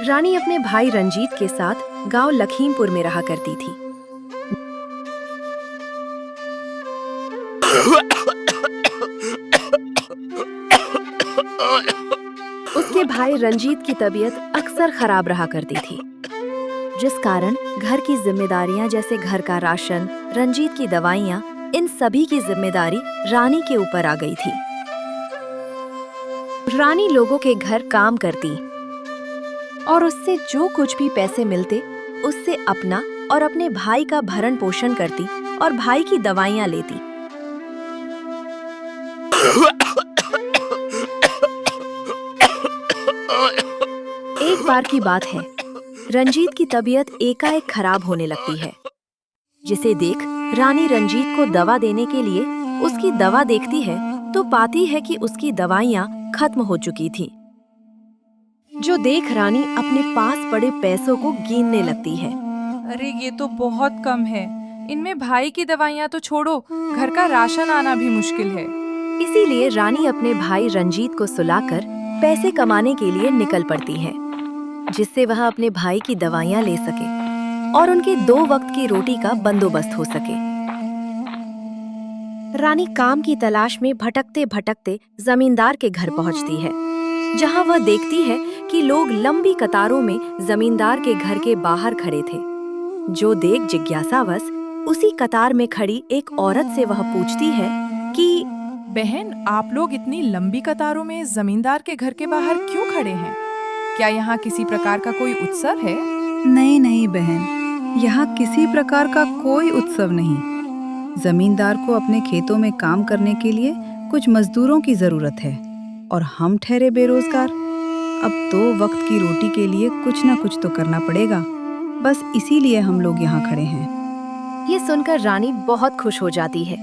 रानी अपने भाई रंजीत के साथ गांव लखीमपुर में रहा करती थी। उसके भाई रंजीत की तबीयत अक्सर खराब रहा करती थी, जिस कारण घर की जिम्मेदारियां जैसे घर का राशन, रंजीत की दवाइयां, इन सभी की जिम्मेदारी रानी के ऊपर आ गई थी। रानी लोगों के घर काम करती और उससे जो कुछ भी पैसे मिलते उससे अपना और अपने भाई का भरण पोषण करती और भाई की दवाइयां लेती। एक बार की बात है, रंजीत की तबीयत एकाएक खराब होने लगती है, जिसे देख रानी रंजीत को दवा देने के लिए उसकी दवा देखती है तो पाती है कि उसकी दवाइयां खत्म हो चुकी थी। जो देख रानी अपने पास पड़े पैसों को गिनने लगती है। अरे ये तो बहुत कम है, इनमें भाई की दवाइयाँ तो छोड़ो, घर का राशन आना भी मुश्किल है। इसीलिए रानी अपने भाई रंजीत को सुलाकर पैसे कमाने के लिए निकल पड़ती है, जिससे वह अपने भाई की दवाइयाँ ले सके और उनके 2 वक्त की रोटी का बंदोबस्त हो सके। रानी काम की तलाश में भटकते भटकते जमींदार के घर पहुंचती है, जहां वह देखती है कि लोग लंबी कतारों में जमींदार के घर के बाहर खड़े थे। जो देख जिज्ञासावश उसी कतार में खड़ी एक औरत से वह पूछती है कि बहन, आप लोग इतनी लंबी कतारों में जमींदार के घर के बाहर क्यों खड़े हैं? क्या यहाँ किसी प्रकार का कोई उत्सव है? नहीं नहीं बहन, यहाँ किसी प्रकार का कोई उत्सव नहीं। जमींदार को अपने खेतों में काम करने के लिए कुछ मजदूरों की जरूरत है और हम ठहरे बेरोजगार। अब 2 वक्त की रोटी के लिए कुछ ना कुछ तो करना पड़ेगा, बस इसीलिए हम लोग यहाँ खड़े हैं। ये सुनकर रानी बहुत खुश हो जाती है,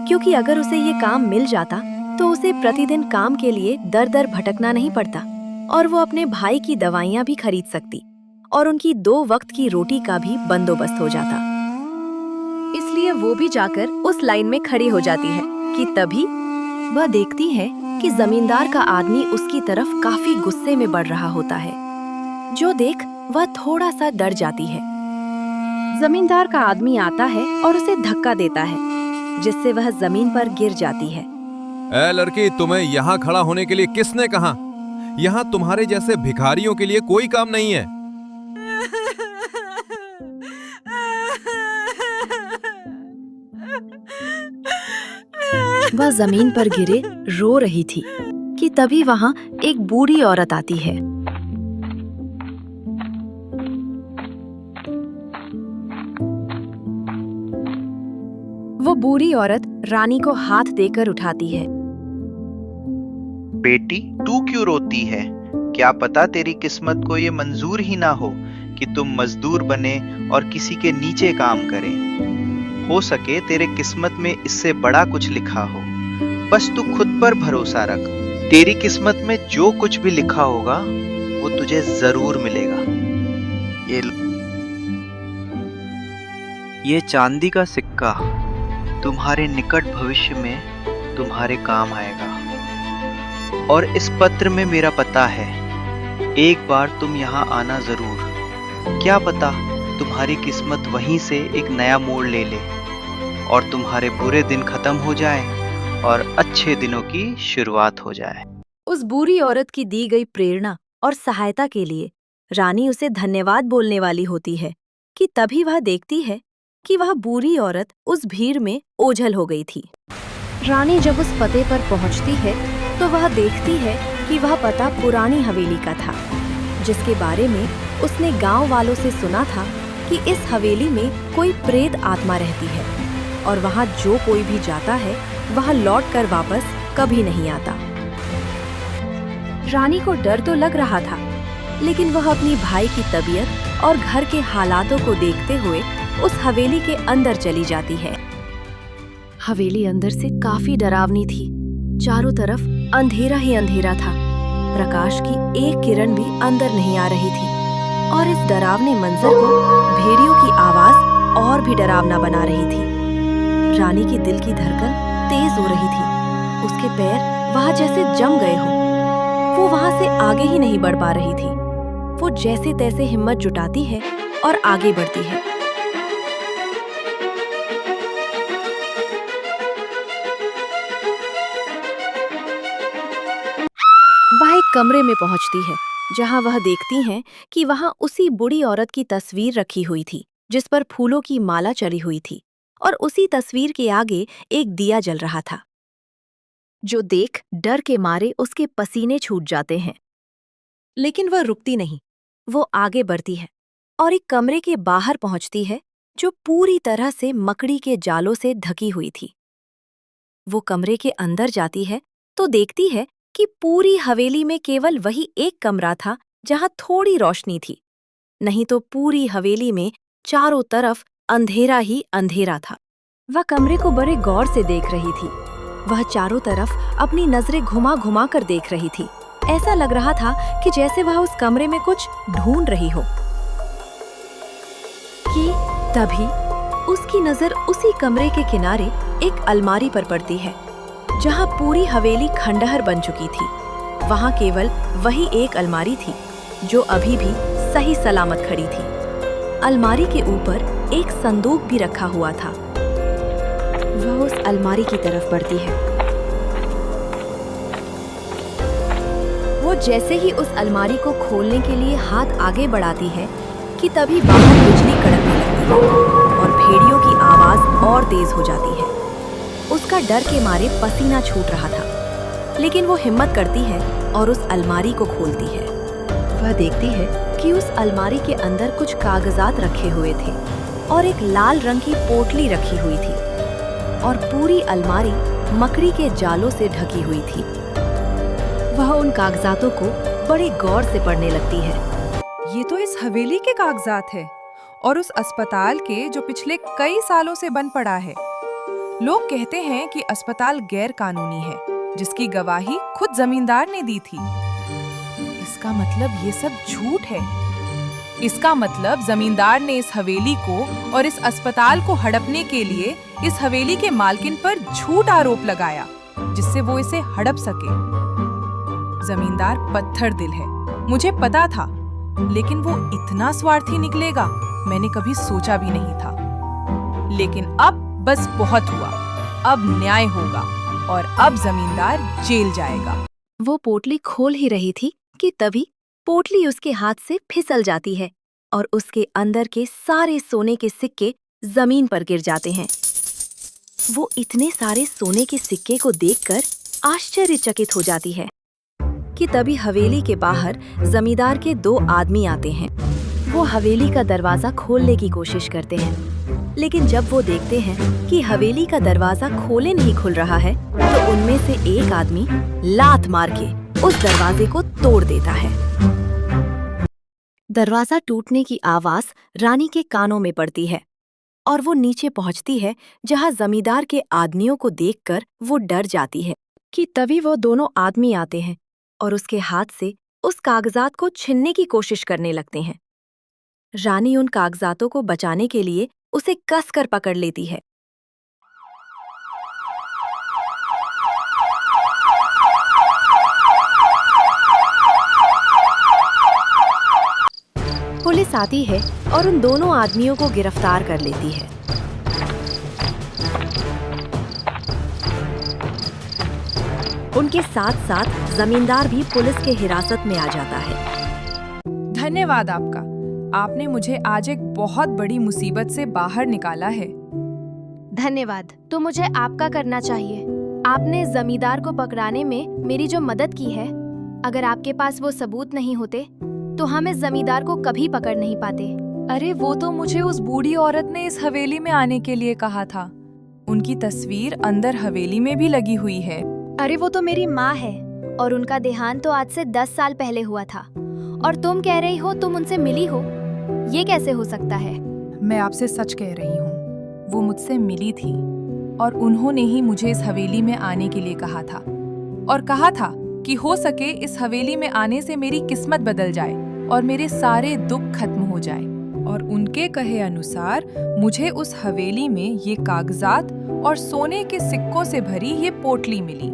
क्योंकि अगर उसे ये काम मिल जाता तो उसे प्रतिदिन काम के लिए दर दर भटकना नहीं पड़ता और वो अपने भाई की दवाइयाँ भी खरीद सकती और उनकी 2 वक्त की रोटी का भी बंदोबस्त हो जाता। इसलिए वो भी जाकर उस लाइन में खड़ी हो जाती है कि तभी वह देखती है कि जमींदार का आदमी उसकी तरफ काफी गुस्से में बढ़ रहा होता है। जो देख वह थोड़ा सा डर जाती है। जमींदार का आदमी आता है और उसे धक्का देता है, जिससे वह जमीन पर गिर जाती है। ए लड़की, तुम्हें यहाँ खड़ा होने के लिए किसने कहा? यहाँ तुम्हारे जैसे भिखारियों के लिए कोई काम नहीं है। वह जमीन पर गिरे रो रही थी कि तभी वहां एक बूढ़ी औरत आती है। वो बूढ़ी औरत रानी को हाथ देकर उठाती है। बेटी, तू क्यों रोती है? क्या पता तेरी किस्मत को ये मंजूर ही ना हो कि तुम मजदूर बने और किसी के नीचे काम करें। हो सके तेरे किस्मत में इससे बड़ा कुछ लिखा हो। बस तू खुद पर भरोसा रख। तेरी किस्मत में जो कुछ भी लिखा होगा वो तुझे जरूर मिलेगा। ये चांदी का सिक्का तुम्हारे निकट भविष्य में तुम्हारे काम आएगा। और इस पत्र में मेरा पता है, एक बार तुम यहाँ आना जरूर। क्या पता तुम्हारी किस्मत वहीं से एक नया मोड़ ले ले और तुम्हारे बुरे दिन खत्म हो जाए और अच्छे दिनों की शुरुआत हो जाए। उस बूढ़ी औरत की दी गई प्रेरणा और सहायता के लिए रानी उसे धन्यवाद बोलने वाली होती है कि तभी वह देखती है कि वह बूढ़ी औरत उस भीड़ में ओझल हो गई थी। रानी जब उस पते पर पहुंचती है तो वह देखती है कि वह पता पुरानी हवेली का था, जिसके बारे में उसने गांव वालों से सुना था कि इस हवेली में कोई प्रेत आत्मा रहती है और वहां जो कोई भी जाता है वह लौट कर वापस कभी नहीं आता। रानी को डर तो लग रहा था, लेकिन वह अपनी भाई की तबीयत और घर के हालातों को देखते हुए उस हवेली के अंदर चली जाती है। हवेली अंदर से काफी डरावनी थी। चारों तरफ अंधेरा ही अंधेरा था। प्रकाश की एक किरण भी अंदर नहीं आ रही थी और इस डरावने मंजर को भेड़ियों की आवाज और भी डरावना बना रही थी। रानी की दिल की धड़कन तेज हो रही थी। उसके पैर वहां जैसे जम गए हो। वो वहां से आगे ही नहीं बढ़ पा रही थी। वो जैसे तैसे हिम्मत जुटाती है और आगे बढ़ती है। वह एक कमरे में पहुंचती है जहां वह देखती हैं कि वहां उसी बूढ़ी औरत की तस्वीर रखी हुई थी जिस पर फूलों की माला चढ़ी हुई थी, और उसी तस्वीर के आगे एक दिया जल रहा था, जो देख डर के मारे उसके पसीने छूट जाते हैं। लेकिन वह रुकती नहीं, वो आगे बढ़ती है और एक कमरे के बाहर पहुंचती है जो पूरी तरह से मकड़ी के जालों से ढकी हुई थी। वो कमरे के अंदर जाती है तो देखती है कि पूरी हवेली में केवल वही एक कमरा था जहां थोड़ी रोशनी थी, नहीं तो पूरी हवेली में चारों तरफ अंधेरा ही अंधेरा था। वह कमरे को बड़े गौर से देख रही थी। वह चारों तरफ अपनी नजरें घुमा घुमा कर देख रही थी। ऐसा लग रहा था कि जैसे वह उस कमरे में कुछ ढूंढ रही हो। कि तभी उसकी नजर उसी कमरे के किनारे एक अलमारी पर पड़ती है जहां पूरी हवेली खंडहर बन चुकी थी। वहां केवल वही एक अलमारी थी जो अभी भी सही सलामत खड़ी थी। अलमारी के ऊपर एक संदूक भी रखा हुआ था। वह उस अलमारी की तरफ बढ़ती है। वो जैसे ही उस अलमारी को खोलने के लिए हाथ आगे बढ़ाती है कि तभी बाहर बिजली कड़कने लगती है और भेड़ियों की आवाज और तेज हो जाती है। उसका डर के मारे पसीना छूट रहा था, लेकिन वो हिम्मत करती है और उस अलमारी को खोलती है। वह देखती है कि उस अलमारी के अंदर कुछ कागजात रखे हुए थे और एक लाल रंग की पोटली रखी हुई थी, और पूरी अलमारी मकड़ी के जालों से ढकी हुई थी। वह उन कागजातों को बड़े गौर से पढ़ने लगती है। ये तो इस हवेली के कागजात है और उस अस्पताल के जो पिछले कई सालों से बन पड़ा है। लोग कहते हैं कि अस्पताल गैर कानूनी है, जिसकी गवाही खुद जमींदार ने दी थी। इसका मतलब ये सब झूठ है। इसका मतलब जमींदार ने इस हवेली को और इस अस्पताल को हड़पने के लिए इस हवेली के मालकिन पर झूठ आरोप लगाया, जिससे वो इसे हड़प सके। जमींदार पत्थर दिल है, मुझे पता था, लेकिन वो इतना स्वार्थी निकलेगा मैंने कभी सोचा भी नहीं था। लेकिन अब बस बहुत हुआ, अब न्याय होगा और अब जमींदार जेल जाएगा। वो पोटली खोल ही रही थी कि तभी पोटली उसके हाथ से फिसल जाती है और उसके अंदर के सारे सोने के सिक्के जमीन पर गिर जाते हैं। वो इतने सारे सोने के सिक्के को देखकर आश्चर्यचकित हो जाती है कि तभी हवेली के बाहर जमींदार के 2 आदमी आते हैं। वो हवेली का दरवाजा खोलने की कोशिश करते हैं, लेकिन जब वो देखते हैं कि हवेली का दरवाजा खोले नहीं खुल रहा है, तो उनमें से एक आदमी लात मार के उस दरवाजे को तोड़ देता है। दरवाजा टूटने की आवाज रानी के कानों में पड़ती है और वो नीचे पहुंचती है, जहां जमींदार के आदमियों को देखकर वो डर जाती है। कि तभी वो दोनों आदमी आते हैं और उसके हाथ से उस कागजात को छीनने की कोशिश करने लगते हैं। रानी उन कागजातों को बचाने के लिए उसे कसकर पकड़ लेती है। पुलिस आती है और उन दोनों आदमियों को गिरफ्तार कर लेती है। उनके साथ साथ जमींदार भी पुलिस के हिरासत में आ जाता है। धन्यवाद आपका, आपने मुझे आज एक बहुत बड़ी मुसीबत से बाहर निकाला है। धन्यवाद तो मुझे आपका करना चाहिए। आपने जमींदार को पकड़ाने में मेरी जो मदद की है, अगर आपके पास वो सबूत नहीं होते तो हम इस जमींदार को कभी पकड़ नहीं पाते। अरे वो तो मुझे उस बूढ़ी औरत ने इस हवेली में आने के लिए कहा था। उनकी तस्वीर अंदर हवेली में भी लगी हुई है। अरे वो तो मेरी माँ है और उनका देहांत तो आज से 10 साल पहले हुआ था, और तुम कह रही हो तुम उनसे मिली हो। ये कैसे हो सकता है? मैं आपसे सच कह रही हूँ, वो मुझसे मिली थी और उन्होंने ही मुझे इस हवेली में आने के लिए कहा था, और कहा था कि हो सके इस हवेली में आने से मेरी किस्मत बदल जाए और मेरे सारे दुख खत्म हो जाए। और उनके कहे अनुसार मुझे उस हवेली में ये कागजात और सोने के सिक्कों से भरी ये पोटली मिली।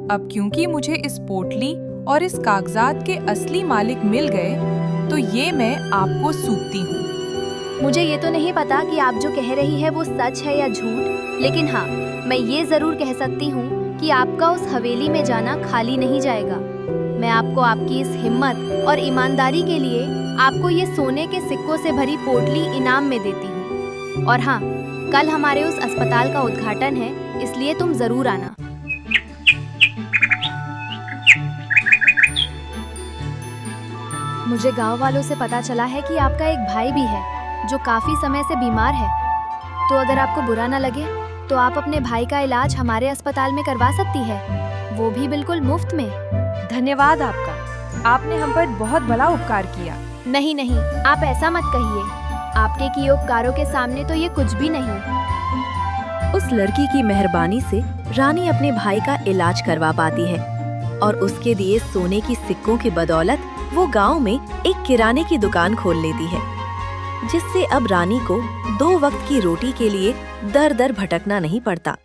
अब क्योंकि मुझे इस पोटली और इस कागजात के असली मालिक मिल गए तो ये मैं आपको सौंपती हूँ। मुझे ये तो नहीं पता कि आप जो कह रही है वो सच है या झूठ, लेकिन हाँ, मैं ये जरूर कह सकती हूँ कि आपका उस हवेली में जाना खाली नहीं जाएगा। मैं आपको आपकी इस हिम्मत और ईमानदारी के लिए आपको ये सोने के सिक्कों से भरी पोटली इनाम में देती हूँ। और हाँ, कल हमारे उस अस्पताल का उद्घाटन है, इसलिए तुम जरूर आना। मुझे गांव वालों से पता चला है कि आपका एक भाई भी है जो काफी समय से बीमार है। तो अगर आपको बुरा न लगे तो आप अपने भाई का इलाज हमारे अस्पताल में करवा सकती है, वो भी बिल्कुल मुफ्त में। धन्यवाद आपका, आपने हम पर बहुत बड़ा उपकार किया। नहीं नहीं, आप ऐसा मत कहिए, आपके किए उपकारों के सामने तो ये कुछ भी नहीं। उस लड़की की मेहरबानी से रानी अपने भाई का इलाज करवा पाती है और उसके दिए सोने की सिक्कों की बदौलत वो गांव में एक किराने की दुकान खोल लेती है, जिससे अब रानी को 2 वक्त की रोटी के लिए दर दर भटकना नहीं पड़ता।